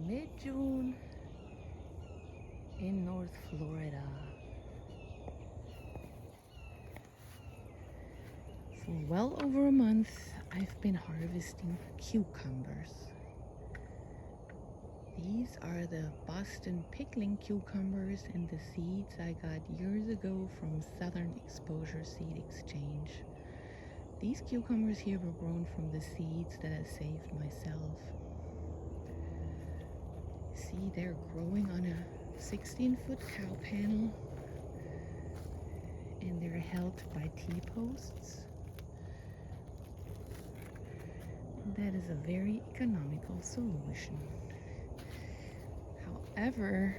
mid-June in North Florida. For well over a month, I've been harvesting cucumbers. These are the Boston Pickling cucumbers and the seeds I got years ago from Southern Exposure Seed Exchange. These cucumbers here were grown from the seeds that I saved myself. See, they're growing on a 16-foot cow panel, and they're held by T-posts. That is a very economical solution. However,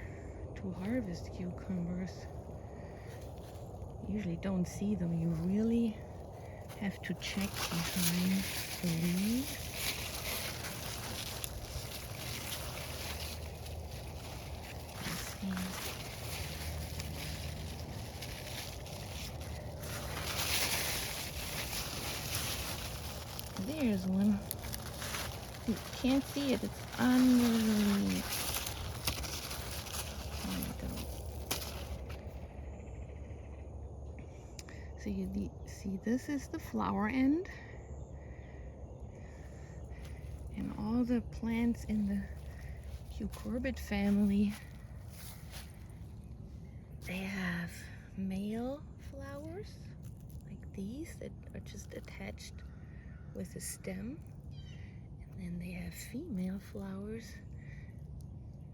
to harvest cucumbers, you usually don't see them. You really have to check behind the leaves. There's one. You can't see it, it's under the leaf. There we go. So you see, this is the flower end. And all the plants in the cucurbit family, they have male flowers like these that are just attached with a stem, and then they have female flowers,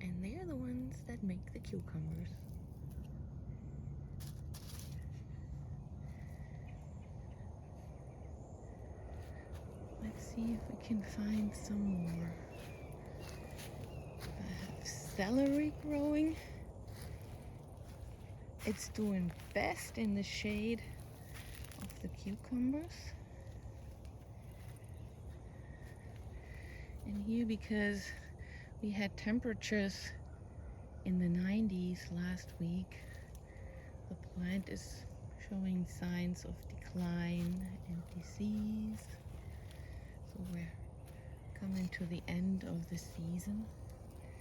and they're the ones that make the cucumbers. Let's see if we can find some more. I have celery growing. It's doing best in the shade of the cucumbers. And here, because we had temperatures in the 90s last week, the plant is showing signs of decline and disease. So we're coming to the end of the season.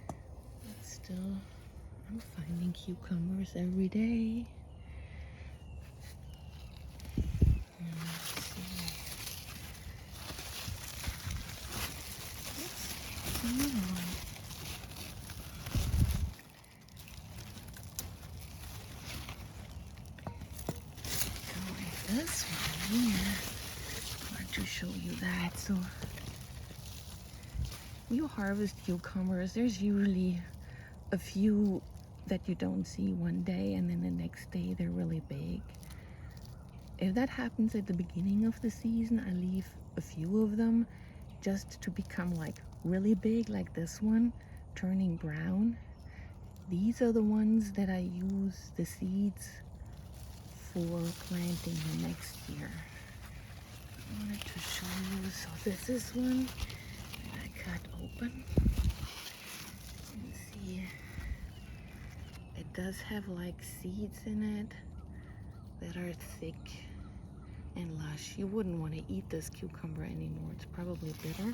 But still, I'm finding cucumbers every day. This one here, I want to show you that. So when you harvest cucumbers, there's usually a few that you don't see one day, and then the next day they're really big. If that happens at the beginning of the season, I leave a few of them just to become like really big, like this one, turning brown. These are the ones that I use the seeds for planting the next year. I wanted to show you. So this is one that I cut open. You can see it does have like seeds in it that are thick and lush. You wouldn't want to eat this cucumber anymore. It's probably bitter.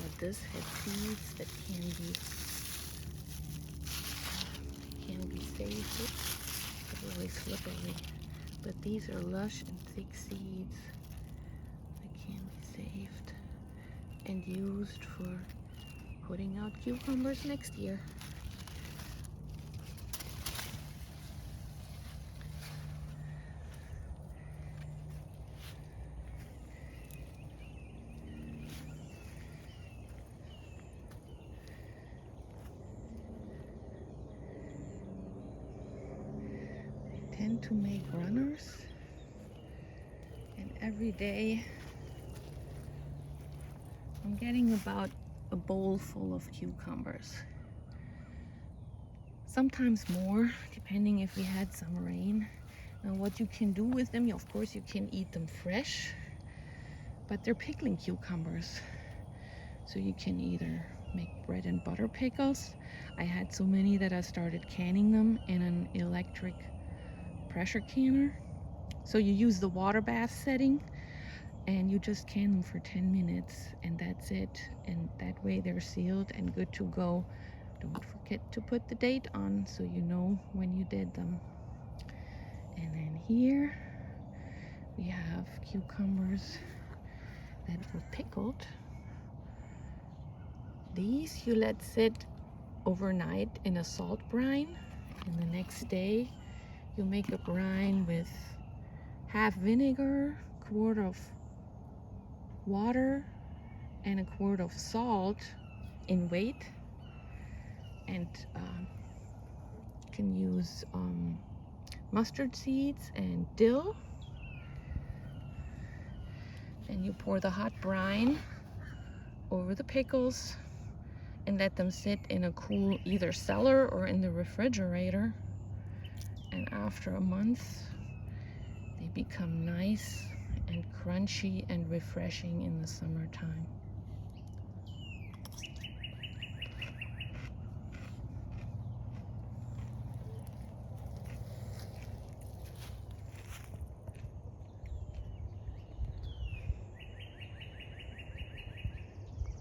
But this has seeds that can be saved. It's really slippery. But these are lush and thick seeds that can be saved and used for putting out cucumbers next year. Tend to make runners, and every day I'm getting about a bowl full of cucumbers, sometimes more depending if we had some rain. Now what you can do with them, of course you can eat them fresh, but they're pickling cucumbers, so you can either make bread and butter pickles. I had so many that I started canning them in an electric pressure canner. So you use the water bath setting. and you just can them for 10 minutes, and that's it. And that way they're sealed and good to go. Don't forget to put the date on so you know when you did them. And then here we have cucumbers that were pickled. These you let sit overnight in a salt brine, and the next day you make a brine with half vinegar, quart of water, and a quart of salt in weight. And you can use mustard seeds and dill. And you pour the hot brine over the pickles and let them sit in a cool either cellar or in the refrigerator. And after a month, they become nice and crunchy and refreshing in the summertime.